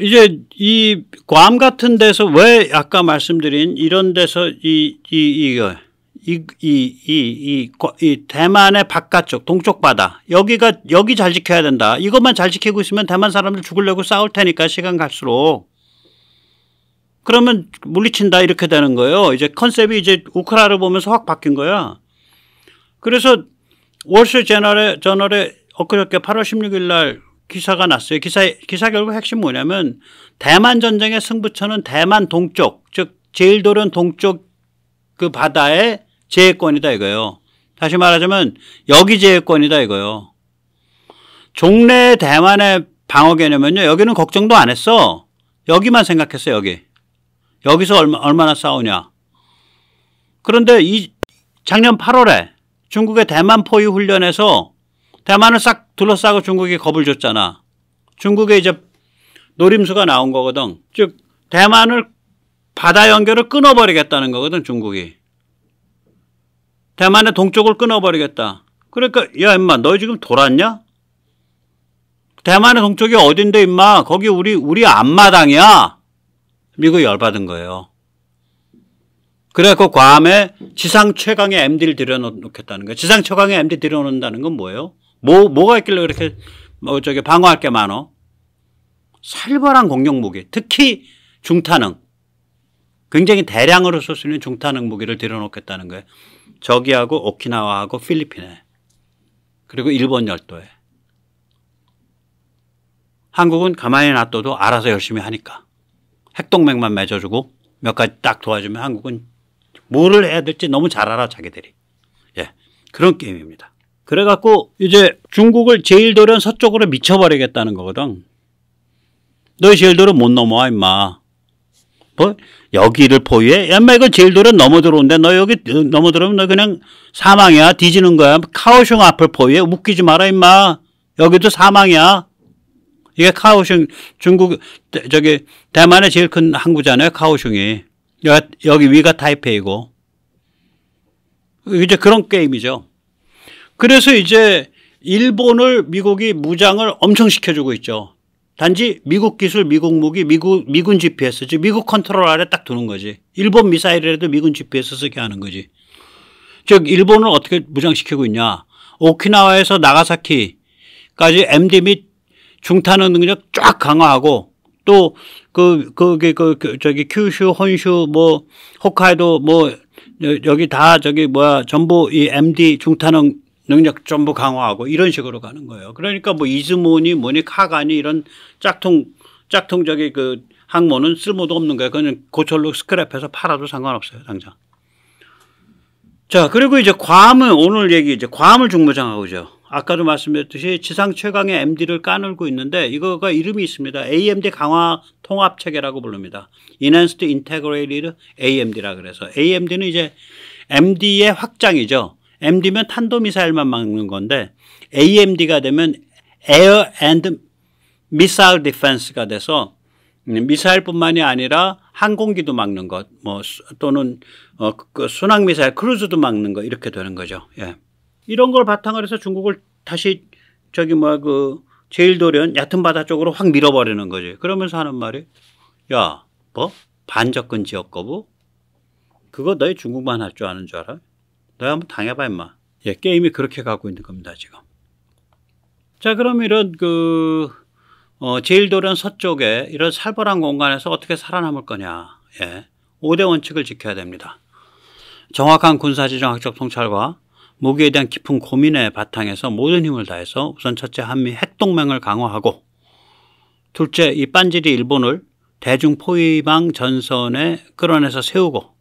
이제 이 괌 같은 데서 왜 아까 말씀드린 이런 데서 이 대만의 바깥쪽 동쪽 바다 여기 잘 지켜야 된다. 이것만 잘 지키고 있으면 대만 사람들 죽으려고 싸울 테니까 시간 갈수록 그러면 물리친다 이렇게 되는 거예요. 이제 컨셉이 이제 우크라이나를 보면서 확 바뀐 거야. 그래서 월스트리트저널에 엊그저께 8월 16일 날 기사가 났어요. 기사 결국 핵심 뭐냐면 대만 전쟁의 승부처는 대만 동쪽, 즉 제일도련 동쪽 그 바다의 제해권이다 이거예요. 다시 말하자면 여기 제해권이다 이거예요. 종래 대만의 방어 개념은요. 여기는 걱정도 안 했어. 여기만 생각했어. 여기서 얼마나 싸우냐. 그런데 작년 8월에 중국의 대만 포위 훈련에서 대만을 싹 둘러싸고 중국이 겁을 줬잖아. 중국의 이제 노림수가 나온 거거든. 즉 대만을 바다 연결을 끊어버리겠다는 거거든. 중국이. 대만의 동쪽을 끊어버리겠다. 그러니까 야 임마 너 지금 돌았냐? 대만의 동쪽이 어딘데 임마. 거기 우리 앞마당이야. 미국이 열받은 거예요. 그래갖고 괌에 지상 최강의 MD를 들여놓겠다는 거예요. 지상 최강의 MD 들여놓는다는 건 뭐예요? 뭐가 있길래 그렇게 방어할 게 많어? 살벌한 공격 무기, 특히 중탄능, 굉장히 대량으로 쏠 수 있는 중탄능 무기를 들여놓겠다는 거예요. 저기하고 오키나와하고 필리핀에 그리고 일본 열도에. 한국은 가만히 놔둬도 알아서 열심히 하니까 핵동맹만 맺어주고 몇 가지 딱 도와주면 한국은 뭐를 해야 될지 너무 잘 알아 자기들이. 예, 그런 게임입니다. 그래갖고 이제 중국을 제일도련 서쪽으로 미쳐버리겠다는 거거든. 너희 제일도련 못 넘어와 임마. 뭐 여기를 포위해? 야 임마 이거 제일도련 넘어 들어온대. 너 여기 넘어 들어오면 너 그냥 사망이야. 뒤지는 거야. 카오슝 앞을 포위해. 웃기지 마라 임마. 여기도 사망이야. 이게 카오슝 중국 대만의 제일 큰 항구잖아요. 카오슝이. 여기 위가 타이페이고. 이제 그런 게임이죠. 그래서 이제 일본을 미국이 무장을 엄청 시켜주고 있죠. 단지 미국 기술, 미국 무기, 미군 GPS, 즉 미국 컨트롤 아래 딱 두는 거지. 일본 미사일이라도 미군 GPS 쓰게 하는 거지. 즉 일본을 어떻게 무장시키고 있냐. 오키나와에서 나가사키까지 MD 및 중탄능 능력 쫙 강화하고 또 큐슈, 혼슈, 뭐 홋카이도 뭐 여기 다 전부 이 MD 중탄능 능력 전부 강화하고 이런 식으로 가는 거예요. 그러니까 뭐 이즈모니 뭐니 카가니 이런 짝퉁 항모는 쓸모도 없는 거예요. 그냥 고철로 스크랩해서 팔아도 상관없어요, 당장. 자, 그리고 이제 괌은 오늘 얘기 이제 괌을 중무장하고 있죠. 아까도 말씀드렸듯이 지상 최강의 MD를 까늘고 있는데 이거가 이름이 있습니다. AMD 강화 통합 체계라고 부릅니다. Enhanced Integrated AMD라 그래서 AMD는 이제 MD의 확장이죠. MD면 탄도미사일만 막는 건데 AMD가 되면 Air and Missile Defense가 돼서 미사일뿐만이 아니라 항공기도 막는 것, 뭐 또는 순항 미사일 크루즈도 막는 것 이렇게 되는 거죠. 예. 이런 걸 바탕으로 해서 중국을 다시 제일도련 얕은 바다 쪽으로 확 밀어버리는 거지. 그러면서 하는 말이 야, 뭐 반접근 지역 거부? 그거 너희 중국만 할 줄 아는 줄 알아? 너희 한번 당해봐 임마. 예, 게임이 그렇게 가고 있는 겁니다 지금. 자, 그럼 이런 제일도련 서쪽에 이런 살벌한 공간에서 어떻게 살아남을 거냐. 예, 5대 원칙을 지켜야 됩니다. 정확한 군사지정학적 통찰과 무기에 대한 깊은 고민의 바탕에서 모든 힘을 다해서 우선 첫째 한미 핵동맹을 강화하고 둘째 이 빤지리 일본을 대중 포위망 전선에 끌어내서 세우고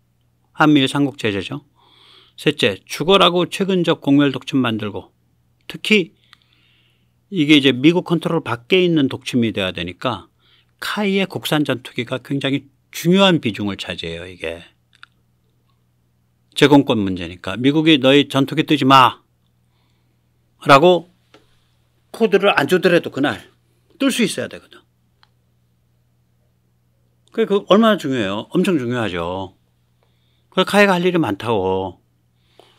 한미일 삼국 제재죠. 셋째 죽어라고 최근적 공멸 독침 만들고 특히 이게 이제 미국 컨트롤 밖에 있는 독침이 돼야 되니까 카이의 국산 전투기가 굉장히 중요한 비중을 차지해요. 이게. 제공권 문제니까 미국이 너희 전투기 뜨지 마 라고 코드를 안 주더라도 그날 뜰 수 있어야 되거든. 그게 얼마나 중요해요. 엄청 중요하죠. 그래서 카이가 할 일이 많다고.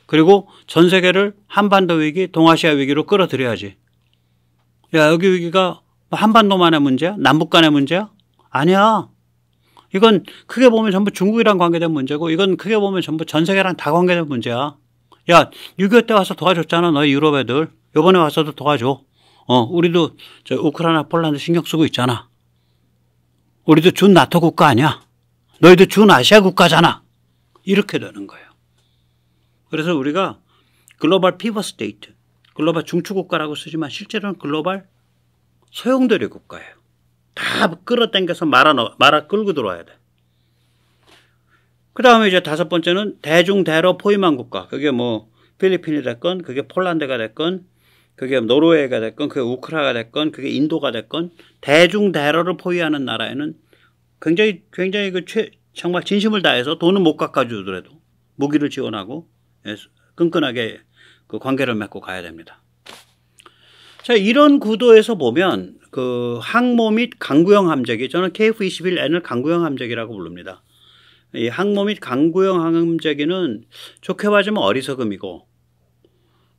그리고 전 세계를 한반도 위기, 동아시아 위기로 끌어들여야지. 야, 여기 위기가 뭐 한반도만의 문제야? 남북 간의 문제야? 아니야. 이건 크게 보면 전부 중국이랑 관계된 문제고 이건 크게 보면 전부 전 세계랑 다 관계된 문제야. 야, 6.25 때 와서 도와줬잖아. 너희 유럽 애들. 요번에 와서도 도와줘. 우리도 저 우크라이나 폴란드 신경 쓰고 있잖아. 우리도 준 나토 국가 아니야. 너희도 준 아시아 국가잖아. 이렇게 되는 거예요. 그래서 우리가 글로벌 피벗 스테이트, 글로벌 중추국가라고 쓰지만 실제로는 글로벌 소용돌이 국가예요. 다 끌어당겨서 말아 끌고 들어와야 돼. 그 다음에 이제 다섯 번째는 대중대로 포위망 국가. 그게 뭐 필리핀이 됐건, 그게 폴란드가 됐건, 그게 노르웨이가 됐건, 그게 우크라이나가 됐건, 그게 인도가 됐건, 대중대로를 포위하는 나라에는 굉장히 정말 진심을 다해서 돈은 못 깎아주더라도 무기를 지원하고 끈끈하게 그 관계를 맺고 가야 됩니다. 자, 이런 구도에서 보면 그 항모 및 강구형 함재기, 저는 KF-21N을 강구형 함재기라고 부릅니다. 이 항모 및 강구형 함재기는 좋게 봐주면 어리석음이고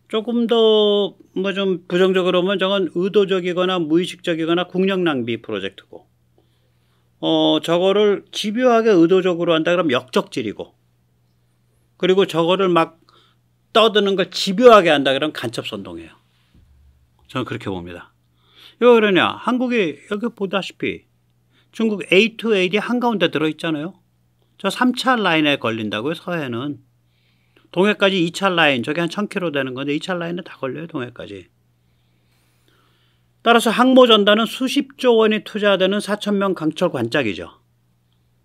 조금 더 뭐 좀 부정적으로 보면 저건 의도적이거나 무의식적이거나 국력 낭비 프로젝트고 저거를 집요하게 의도적으로 한다 그러면 역적질이고 그리고 저거를 막 떠드는 걸 집요하게 한다 그러면 간첩 선동이에요. 저는 그렇게 봅니다. 왜 그러냐? 한국이 여기 보다시피 중국 A2AD 한가운데 들어있잖아요. 저 3차 라인에 걸린다고요. 서해는. 동해까지 2차 라인, 저게 한 1000km 되는 건데 2차 라인에 다 걸려요. 동해까지. 따라서 항모전단은 수십조 원이 투자되는 4000명 강철 관짝이죠.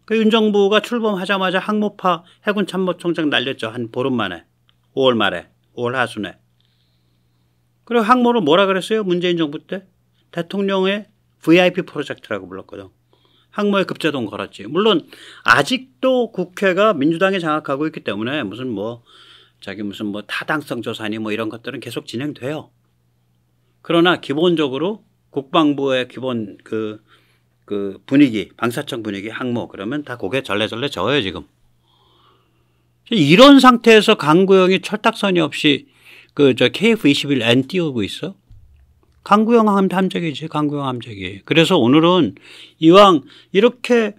그 윤 정부가 출범하자마자 항모파 해군 참모총장 날렸죠. 한 보름 만에. 5월 말에. 5월 하순에. 그리고 항모를 뭐라 그랬어요? 문재인 정부 때? 대통령의 VIP 프로젝트라고 불렀거든. 항모에 급제동 걸었지. 물론 아직도 국회가 민주당이 장악하고 있기 때문에 무슨 뭐 타당성 조사니 뭐 이런 것들은 계속 진행돼요. 그러나 기본적으로 국방부의 기본 그 분위기, 방사청 분위기 항모 그러면 다 고개 절레절레 져요 지금. 이런 상태에서 강구형이 철딱서니 없이 KF-21N 띄우고 있어. 강구형 함재기지, 강구형 함재기. 그래서 오늘은 이왕 이렇게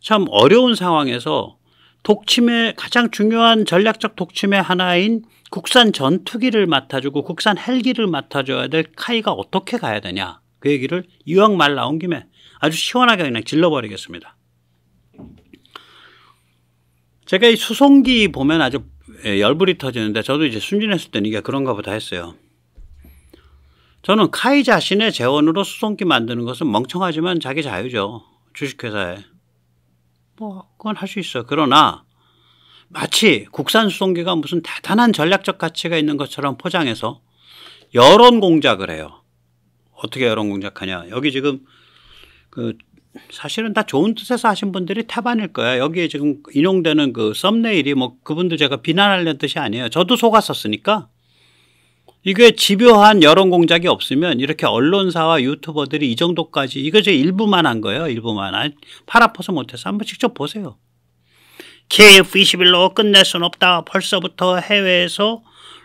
참 어려운 상황에서 독침의 가장 중요한 전략적 독침의 하나인 국산 전투기를 맡아주고 국산 헬기를 맡아줘야 될 카이가 어떻게 가야 되냐. 그 얘기를 이왕 말 나온 김에 아주 시원하게 그냥 질러버리겠습니다. 제가 이 수송기 보면 아주 열불이 터지는데 저도 이제 순진했을 때는 이게 그런가 보다 했어요. 저는 카이 자신의 재원으로 수송기 만드는 것은 멍청하지만 자기 자유죠. 주식회사에. 뭐 그건 할 수 있어. 그러나 마치 국산 수송기가 무슨 대단한 전략적 가치가 있는 것처럼 포장해서 여론 공작을 해요. 어떻게 여론 공작하냐. 여기 지금 사실은 다 좋은 뜻에서 하신 분들이 태반일 거야. 여기에 지금 인용되는 그 썸네일이 뭐 그분들 제가 비난하려는 뜻이 아니에요. 저도 속았었으니까. 이게 집요한 여론 공작이 없으면 이렇게 언론사와 유튜버들이 이 정도까지 이거 제 일부만 한 거예요. 일부만. 팔 아파서 못해서 한번 직접 보세요. KF-21로 끝낼 순 없다. 벌써부터 해외에서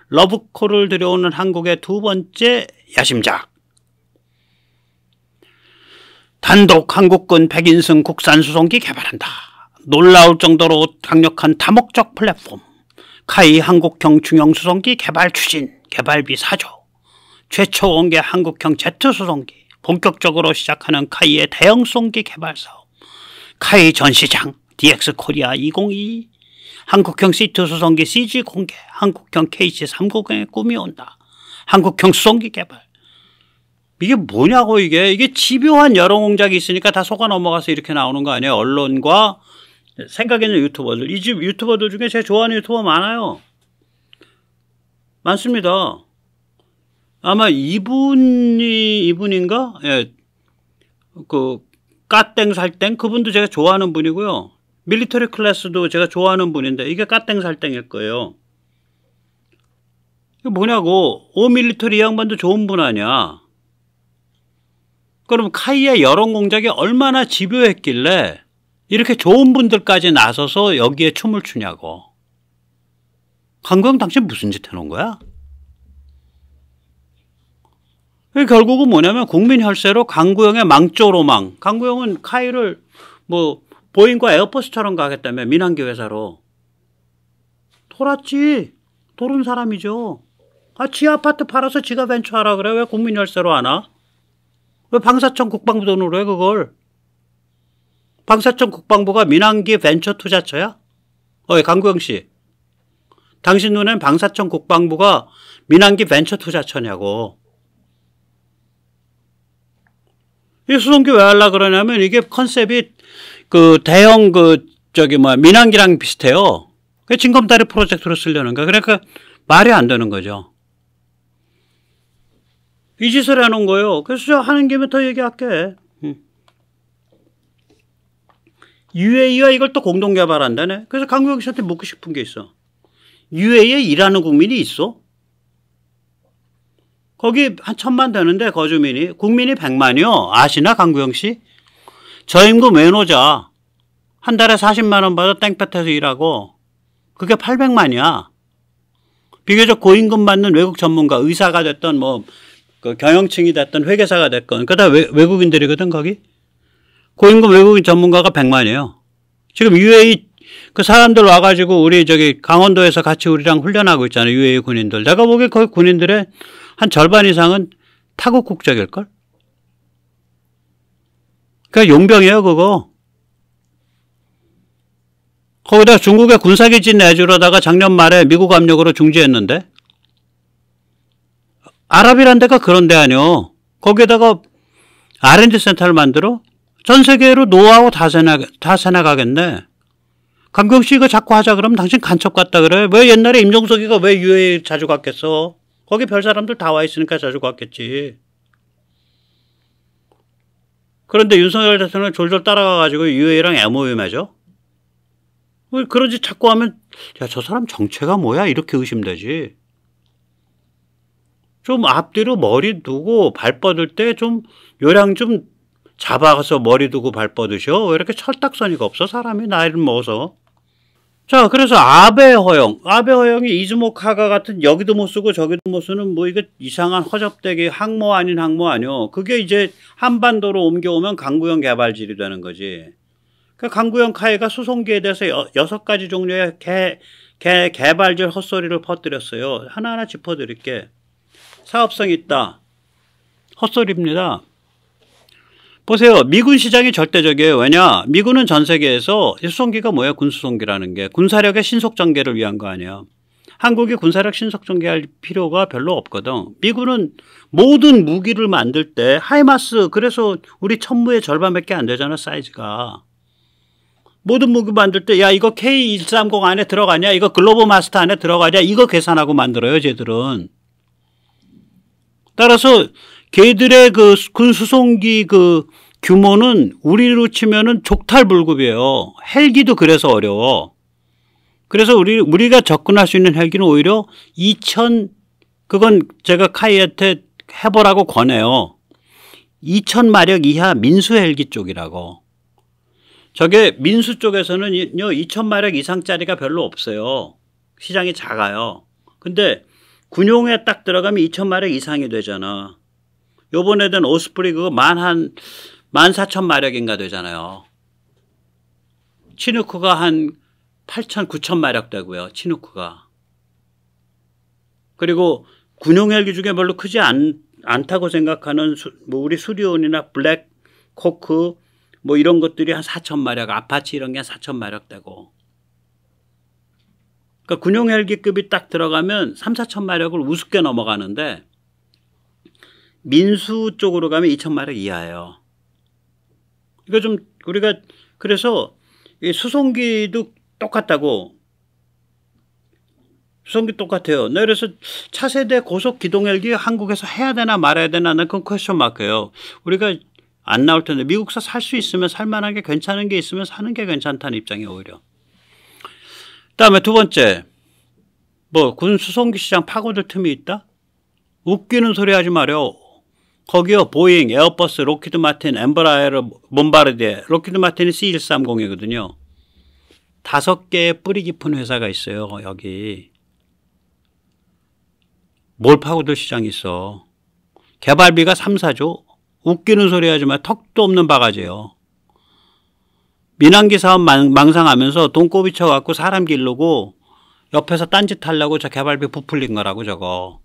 러브콜을 들여오는 한국의 두 번째 야심작. 단독 한국군 100인승 국산 수송기 개발한다. 놀라울 정도로 강력한 다목적 플랫폼. 카이 한국형 중형 수송기 개발 추진. 개발비 4조. 최초 원개 한국형 제트 수송기. 본격적으로 시작하는 카이의 대형 수송기 개발 사업. 카이 전시장. DX 코리아 2022. 한국형 C2 수송기 CG 공개. 한국형 KC-390의 꿈이 온다. 한국형 수송기 개발. 이게 뭐냐고 이게 집요한 여론 공작이 있으니까 다 속아 넘어가서 이렇게 나오는 거 아니에요. 언론과 생각 있는 유튜버들. 이 집 유튜버들 중에 제가 좋아하는 유튜버 많아요. 많습니다. 아마 이분인가? 예. 까땡살땡 그분도 제가 좋아하는 분이고요. 밀리터리 클래스도 제가 좋아하는 분인데 이게 까땡살땡일 거예요. 이게 뭐냐고. 밀리터리 이 양반도 좋은 분 아니야. 그럼 카이의 여론 공작이 얼마나 집요했길래 이렇게 좋은 분들까지 나서서 여기에 춤을 추냐고. 강구형 당신 무슨 짓 해놓은 거야? 결국은 뭐냐면 국민 혈세로 강구형의 망조로망. 강구형은 카이를 뭐 보잉과 에어버스처럼 가겠다며 민항기 회사로. 돌았지. 돌은 사람이죠. 지 아파트 팔아서 지가 벤처하라 그래. 왜 국민 혈세로 하나? 왜 방사청 국방부 돈으로 해 그걸? 방사청 국방부가 민항기 벤처 투자처야? 강구형 씨. 당신 눈엔 방사청 국방부가 민항기 벤처 투자처냐고. 이 수송기 왜 하려고 그러냐면 이게 컨셉이 대형 민항기랑 비슷해요. 그 징검다리 프로젝트로 쓰려는 거야. 그러니까 말이 안 되는 거죠. 이 짓을 해놓은 거예요. 그래서 저 하는 김에 더 얘기할게. UAE가 이걸 또 공동개발한다네. 그래서 강구영 씨한테 묻고 싶은 게 있어. UAE에 일하는 국민이 있어? 거기 한 1,000만 되는데 거주민이. 국민이 100만이요. 아시나 강구영 씨? 저임금 외노자. 한 달에 40만 원 받아 땡볕에서 일하고 그게 800만이야. 비교적 고임금 받는 외국 전문가, 의사가 됐던 경영층이 됐던 회계사가 됐건 그다 외국인들이거든 거기. 고임금 외국인 전문가가 100만이에요. 지금 UAE 그 사람들 와가지고 우리 강원도에서 같이 우리랑 훈련하고 있잖아요. UAE 군인들. 내가 보기에 거기 군인들의 한 절반 이상은 타국 국적일걸? 그러니까 용병이에요 그거. 거기다 중국에 군사기지 내주려다가 작년 말에 미국 압력으로 중지했는데. 아랍이란 데가 그런 데 아니요. 거기에다가 R&D 센터를 만들어? 전 세계로 노하우 다 새나가겠네. 강경 씨 이거 자꾸 하자 그러면 당신 간첩 같다 그래. 왜 옛날에 임종석이가 왜 UAE 자주 갔겠어? 거기 별 사람들 다 와 있으니까 자주 갔겠지. 그런데 윤석열 대통령이 졸졸 따라가가지고 UAE랑 MOU 맺어? 왜 그런 짓 자꾸 하면 야, 저 사람 정체가 뭐야? 이렇게 의심되지. 좀 앞뒤로 머리 두고 발 뻗을 때 좀 요량 좀 잡아가서 머리 두고 발 뻗으셔. 왜 이렇게 철딱서니가 없어 사람이 나이를 먹어서. 자, 그래서 아베 허영이 이즈모카가 같은 여기도 못 쓰고 저기도 못 쓰는 이거 이상한 허접되게 항모 아닌 항모 아니요. 그게 이제 한반도로 옮겨오면 강구형 개발질이 되는 거지. 그러니까 강구형 카이가 수송기에 대해서 6가지 종류의 개발질 헛소리를 퍼뜨렸어요. 하나하나 짚어드릴게. 사업성 있다. 헛소리입니다. 보세요. 미군 시장이 절대적이에요. 왜냐? 미군은 전 세계에서 수송기가 뭐예요? 군수송기라는 게. 군사력의 신속 전개를 위한 거 아니야. 한국이 군사력 신속 전개할 필요가 별로 없거든. 미군은 모든 무기를 만들 때 하이마스, 그래서 우리 천무의 절반밖에 안 되잖아 사이즈가. 모든 무기 만들 때 야 이거 K130 안에 들어가냐? 이거 글로벌 마스터 안에 들어가냐? 이거 계산하고 만들어요 쟤들은. 따라서 걔들의 군 수송기 규모는 우리로 치면은 족탈불급이에요. 헬기도 그래서 어려워. 그래서 우리가 접근할 수 있는 헬기는 오히려 2000, 그건 제가 카이한테 해보라고 권해요. 2000마력 이하 민수 헬기 쪽이라고. 저게 민수 쪽에서는 2000마력 이상짜리가 별로 없어요. 시장이 작아요. 근데 군용에 딱 들어가면 2000마력 이상이 되잖아. 요번에 된 오스프리 그거 14,000마력인가 되잖아요. 치누크가 한 8,000, 9,000마력 되고요. 치누크가. 그리고 군용 헬기 중에 별로 크지 않다고 생각하는 우리 수리온이나 블랙호크 이런 것들이 한 4,000마력, 아파치 이런 게 한 4,000마력 되고. 그러니까 군용 헬기급이 딱 들어가면 3, 4,000마력을 우습게 넘어가는데 민수 쪽으로 가면 2,000마력 이하예요. 이거 좀 우리가 그래서 이 수송기도 똑같다고. 수송기 똑같아요. 네, 그래서 차세대 고속 기동 헬기 한국에서 해야 되나 말아야 되나 그건 퀘스천 마크예요. 우리가 안 나올 텐데 미국서 살 수 있으면 살만한 게 괜찮은 게 있으면 사는 게 괜찮다는 입장이 오히려. 그다음에 두 번째, 군 수송기 시장 파고들 틈이 있다? 웃기는 소리 하지 마려. 거기요, 보잉, 에어버스, 로키드 마틴, 엠브라에르, 몬바르디에, 로키드 마틴이 C130이거든요. 5개의 뿌리 깊은 회사가 있어요, 여기. 뭘 파고들 시장이 있어. 개발비가 3, 4조. 웃기는 소리 하지 마. 턱도 없는 바가지예요. 민항기 사업 망상하면서 돈꼬비 쳐갖고 사람 기르고 옆에서 딴짓 하려고 저 개발비 부풀린 거라고 저거.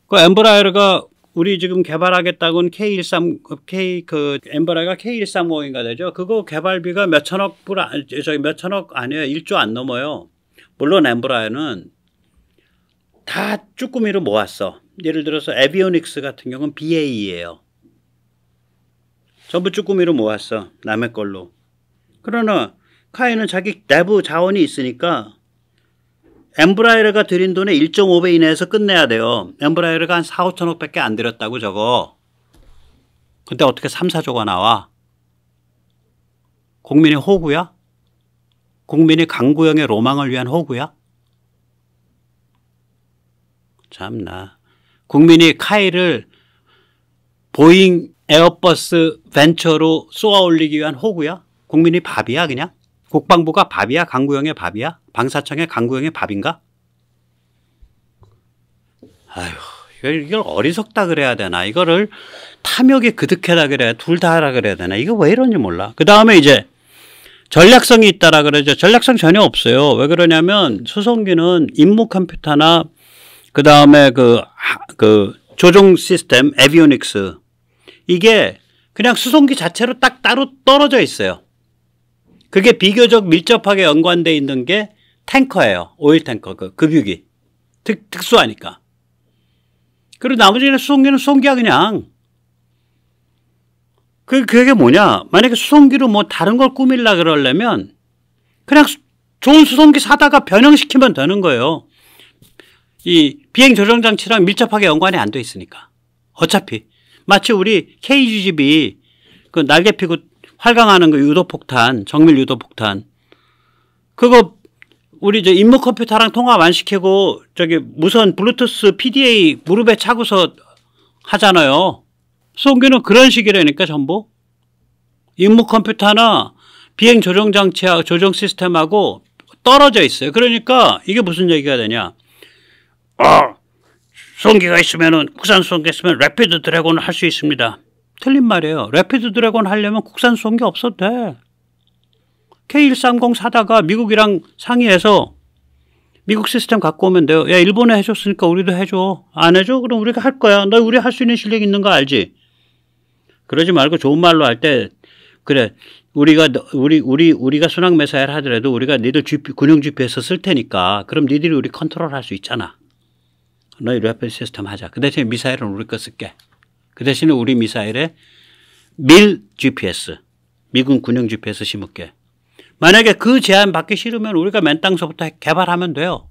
그 엠브라이어가 우리 지금 개발하겠다고는 엠브라이어가 K1350인가 되죠. 그거 개발비가 몇천억 몇천억 아니에요. 1조 안 넘어요. 물론 엠브라이어는 다 쭈꾸미로 모았어. 예를 들어서 에비오닉스 같은 경우는 BAE예요. 전부 쭈꾸미로 모았어. 남의 걸로. 그러나 카이는 자기 내부 자원이 있으니까 엠브라이어가 들인 돈의 1.5배 이내에서 끝내야 돼요. 엠브라이어가 한 4, 5천억 밖에 안 들였다고 저거. 근데 어떻게 3, 4조가 나와? 국민의 호구야? 국민이 강구형의 로망을 위한 호구야? 참나. 국민이 카이를 보잉 에어버스 벤처로 쏘아 올리기 위한 호구야? 국민이 밥이야 그냥? 국방부가 밥이야? 강구형의 밥이야? 방사청의 강구형의 밥인가? 아휴, 이걸 어리석다 그래야 되나? 이거를 탐욕이 그득하다 그래야, 둘 다 하라 그래야 되나? 이거 왜 이런지 몰라. 그 다음에 이제 전략성이 있다라 그러죠. 전략성 전혀 없어요. 왜 그러냐면 수송기는 임무 컴퓨터나 그 다음에 그 조종 시스템, 에비오닉스. 이게 그냥 수송기 자체로 딱 따로 떨어져 있어요. 그게 비교적 밀접하게 연관되어 있는 게 탱커예요. 오일 탱커, 급유기. 특수하니까. 그리고 나머지는 수송기는 수송기야, 그냥. 그게 뭐냐. 만약에 수송기로 뭐 다른 걸 꾸밀라 그러려면 그냥 좋은 수송기 사다가 변형시키면 되는 거예요. 이 비행 조정 장치랑 밀접하게 연관이 안 돼 있으니까. 어차피. 마치 우리 KGB 그 날개 피고 활강하는 그 유도폭탄, 정밀 유도폭탄. 그거 우리 저 임무 컴퓨터랑 통합 안 시키고 저기 무선 블루투스 PDA 무릎에 차고서 하잖아요. 수송기는 그런 식이라니까 전부. 임무 컴퓨터나 비행 조정 장치하고 조정 시스템하고 떨어져 있어요. 그러니까 이게 무슨 얘기가 되냐. 수송기가 있으면은 국산 수송기 있으면 래피드 드래곤을 할 수 있습니다. 틀린 말이에요. 래피드 드래곤 하려면 국산 수송기 없어도 돼. K130 사다가 미국이랑 상의해서 미국 시스템 갖고 오면 돼요. 야, 일본에 해줬으니까 우리도 해줘. 안 해줘? 그럼 우리가 할 거야. 너 우리 할 수 있는 실력 있는 거 알지? 그러지 말고 좋은 말로 할 때 그래. 우리가 순항 미사일 하더라도 우리가 니들 군용 GPS 쓸 테니까 그럼 니들이 우리 컨트롤 할 수 있잖아. 너희 래피드 시스템 하자. 그 대신에 미사일은 우리 거 쓸게. 그 대신에 우리 미사일에 밀 GPS, 미군 군용 GPS 심을게. 만약에 그 제안 받기 싫으면 우리가 맨 땅서부터 개발하면 돼요.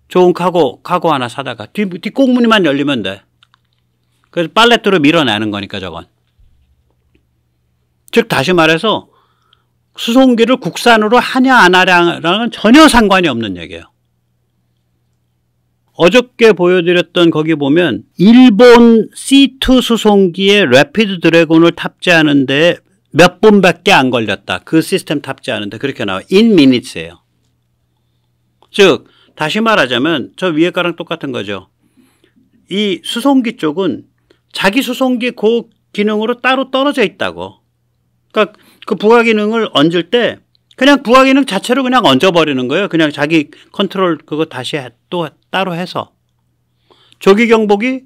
좋은 카고 하나 사다가 뒷꽁무니만 열리면 돼. 그래서 팔레트로 밀어내는 거니까 저건. 즉 다시 말해서 수송기를 국산으로 하냐 안 하냐랑은 전혀 상관이 없는 얘기예요. 어저께 보여드렸던 거기 보면 일본 C2 수송기에 래피드 드래곤을 탑재하는데 몇 분밖에 안 걸렸다. 그 시스템 탑재하는데 그렇게 나와요. in minutes예요. 즉 다시 말하자면 저 위에 거랑 똑같은 거죠. 이 수송기 쪽은 자기 수송기 그 기능으로 따로 떨어져 있다고. 그러니까 그 부하 기능을 얹을 때 그냥 부하 기능 자체로 그냥 얹어버리는 거예요. 그냥 자기 컨트롤 그거 다시 또 따로 해서. 조기 경보기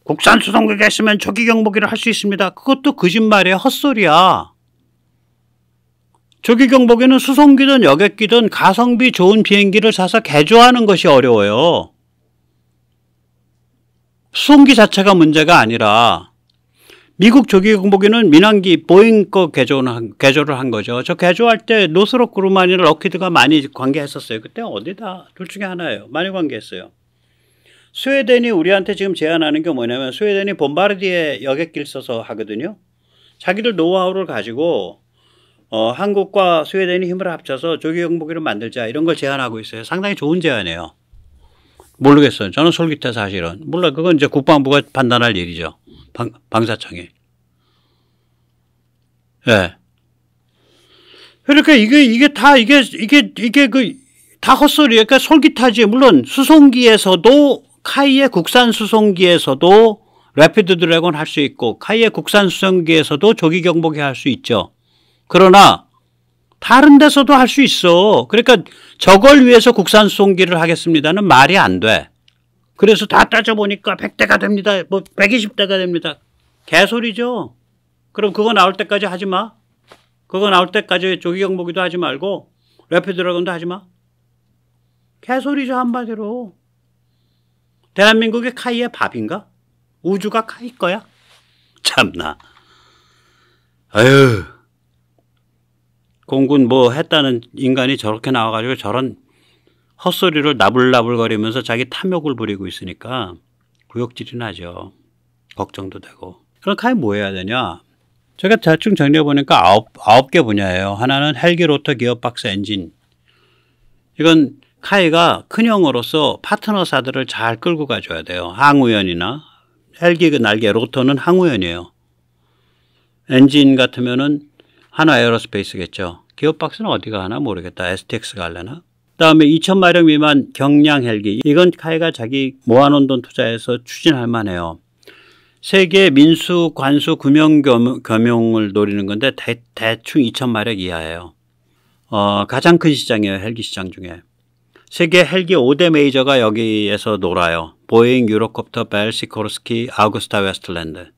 국산 수송기가 있으면 조기 경보기를 할 수 있습니다. 그것도 거짓말이에요. 헛소리야. 조기 경보기는 수송기든 여객기든 가성비 좋은 비행기를 사서 개조하는 것이 어려워요. 수송기 자체가 문제가 아니라 미국 조기 경보기는 민항기 보잉 거 개조를 한 거죠. 저 개조할 때 노스롭 그루만이나 럭키드가 많이 관계했었어요. 그때 어디다 둘 중에 하나예요. 많이 관계했어요. 스웨덴이 우리한테 지금 제안하는 게 뭐냐면 스웨덴이 봄바르디에 여객기를 써서 하거든요. 자기들 노하우를 가지고 한국과 스웨덴이 힘을 합쳐서 조기 경보기를 만들자 이런 걸 제안하고 있어요. 상당히 좋은 제안이에요. 모르겠어요. 저는 솔깃해 사실은. 몰라 그건 이제 국방부가 판단할 일이죠. 방사청이. 예. 그러니까 이게 다 헛소리예요. 그러니까 솔깃하지. 물론 수송기에서도 카이의 국산 수송기에서도 래피드 드래곤 할 수 있고 카이의 국산 수송기에서도 조기 경보기 할 수 있죠. 그러나 다른 데서도 할 수 있어. 그러니까 저걸 위해서 국산 수송기를 하겠습니다는 말이 안 돼. 그래서 다 따져보니까 100대가 됩니다. 뭐 120대가 됩니다. 개소리죠. 그럼 그거 나올 때까지 하지 마. 그거 나올 때까지 조기 경보기도 하지 말고 래피드 드래곤도 하지 마. 개소리죠, 한마디로. 대한민국의 카이의 밥인가? 우주가 카이 거야? 참나. 아유. 공군 뭐 했다는 인간이 저렇게 나와가지고 저런 헛소리를 나불나불거리면서 자기 탐욕을 부리고 있으니까 구역질이 나죠. 걱정도 되고. 그럼 카이 뭐 해야 되냐? 제가 대충 정리해보니까 아홉 개 분야예요. 하나는 헬기 로터 기어박스 엔진. 이건 카이가 큰형으로서 파트너사들을 잘 끌고 가줘야 돼요. 항우연이나 헬기 그 날개 로터는 항우연이에요. 엔진 같으면은 한화 에어로스페이스겠죠. 기어박스는 어디가 하나 모르겠다. STX가 하려나? 그다음에 2,000마력 미만 경량 헬기. 이건 카이가 자기 모아놓은 돈 투자해서 추진할 만해요. 세계 민수, 관수, 금융 겸용을 노리는 건데 대충 2,000마력 이하예요. 가장 큰 시장이에요. 헬기 시장 중에. 세계 헬기 5대 메이저가 여기에서 놀아요. 보잉, 유로콥터, 벨, 시코르스키, 아우구스타 웨스틀랜드.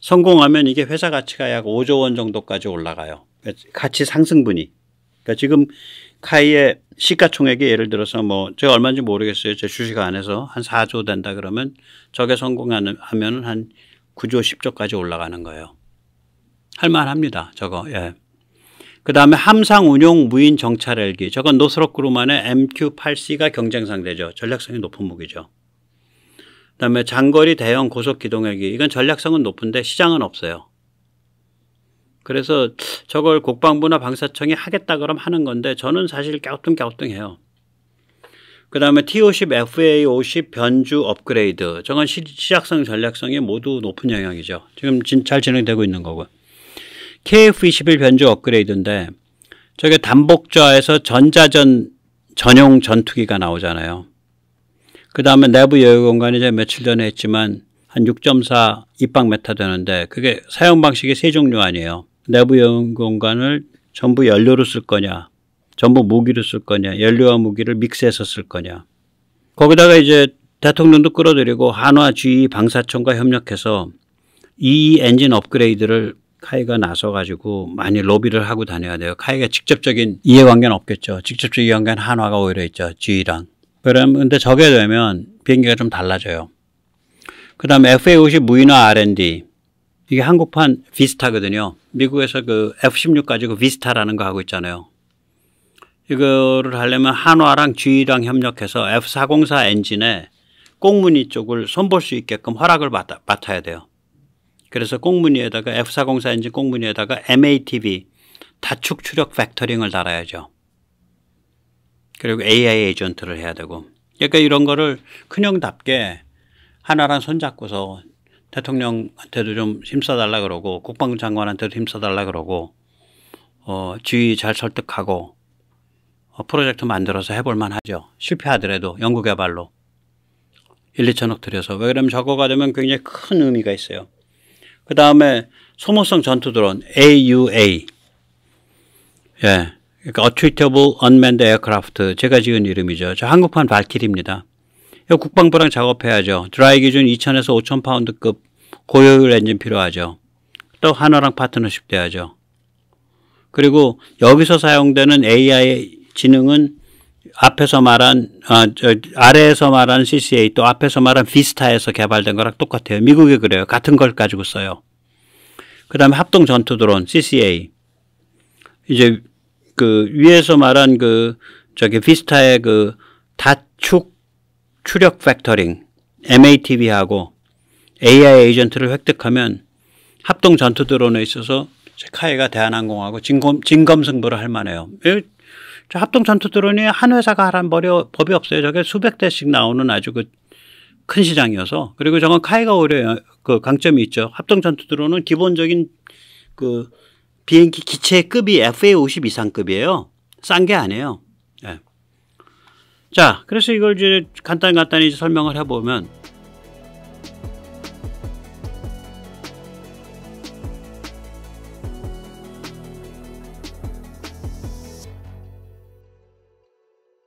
성공하면 이게 회사 가치가 약 5조 원 정도까지 올라가요. 가치 상승분이. 그러니까 지금 카이의 시가총액이 예를 들어서 뭐 제가 얼마인지 모르겠어요. 제 주식 안에서 한 4조 된다 그러면 저게 성공하면 한 9조 10조까지 올라가는 거예요. 할만합니다. 저거. 예. 그다음에 함상 운용 무인 정찰 헬기. 저건 노스럽 그루만의 MQ-8C가 경쟁 상대죠. 전략성이 높은 무기죠. 그다음에 장거리 대형 고속 기동 헬기. 이건 전략성은 높은데 시장은 없어요. 그래서 저걸 국방부나 방사청이 하겠다 그러면 하는 건데 저는 사실 갸우뚱갸우뚱해요. 그다음에 T-50, FA-50 변주 업그레이드. 저건 시작성 전략성이 모두 높은 영역이죠. 지금 잘 진행되고 있는 거고. KF-21 변주 업그레이드인데 저게 단복좌에서 전자전 전용 전투기가 나오잖아요. 그 다음에 내부 여유 공간이 제가 며칠 전에 했지만 한 6.4 입방 메타 되는데 그게 사용 방식이 세 종류 아니에요. 내부 여유 공간을 전부 연료로 쓸 거냐, 전부 무기로 쓸 거냐, 연료와 무기를 믹스해서 쓸 거냐. 거기다가 이제 대통령도 끌어들이고 한화 GE 방사청과 협력해서 이 엔진 업그레이드를 카이가 나서가지고 많이 로비를 하고 다녀야 돼요. 카이가 직접적인 이해관계는 없겠죠. 직접적인 이해관계는 한화가 오히려 있죠. GE랑. 그런데 저게 되면 비행기가 좀 달라져요. 그 다음에 FA-50 무인화 R&D. 이게 한국판 비스타거든요. 미국에서 그 F-16 가지고 비스타라는 거 하고 있잖아요. 이거를 하려면 한화랑 GE랑 협력해서 F-404 엔진에 꽁무니 쪽을 손볼 수 있게끔 허락을 맡아야 돼요. 그래서 꽁무니에다가 F-404 엔진 꽁무니에다가 MATV 다축 추력 팩터링을 달아야죠. 그리고 AI 에이전트를 해야 되고. 그러니까 이런 거를 큰형답게 하나랑 손잡고서 대통령한테도 좀 힘써달라 그러고 국방부 장관한테도 힘써달라 그러고 지휘 잘 설득하고 프로젝트 만들어서 해볼만 하죠. 실패하더라도 연구개발로 1, 2천억 들여서. 왜 그러면 저거가 되면 굉장히 큰 의미가 있어요. 그 다음에 소모성 전투 드론 AUA. 예. 그러니까 Attritable Unmanned Aircraft. 제가 지은 이름이죠. 저 한국판 발키리입니다. 이거 국방부랑 작업해야죠. 드라이 기준 2,000에서 5,000 파운드급 고효율 엔진 필요하죠. 또 한화랑 파트너십 돼야죠. 그리고 여기서 사용되는 AI 지능은 앞에서 말한 아래에서 말한 CCA 또 앞에서 말한 비스타에서 개발된 거랑 똑같아요. 미국이 그래요. 같은 걸 가지고 써요. 그 다음에 합동 전투 드론 CCA. 이제 그 위에서 말한 그 저기 비스타의 그 다축 추력 팩터링 MATV하고 AI 에이전트를 획득하면 합동 전투 드론에 있어서 카이가 대한항공하고 진검승부를 할 만해요. 저 합동 전투 드론이 한 회사가 하라는 법이 없어요. 저게 수백 대씩 나오는 아주 그 큰 시장이어서. 그리고 저건 카이가 오히려 그 강점이 있죠. 합동 전투 드론은 기본적인 그 비행기 기체의 급이 FA-50 이상급이에요. 싼 게 아니에요. 네. 자, 그래서 이걸 이제 간단히 설명을 해보면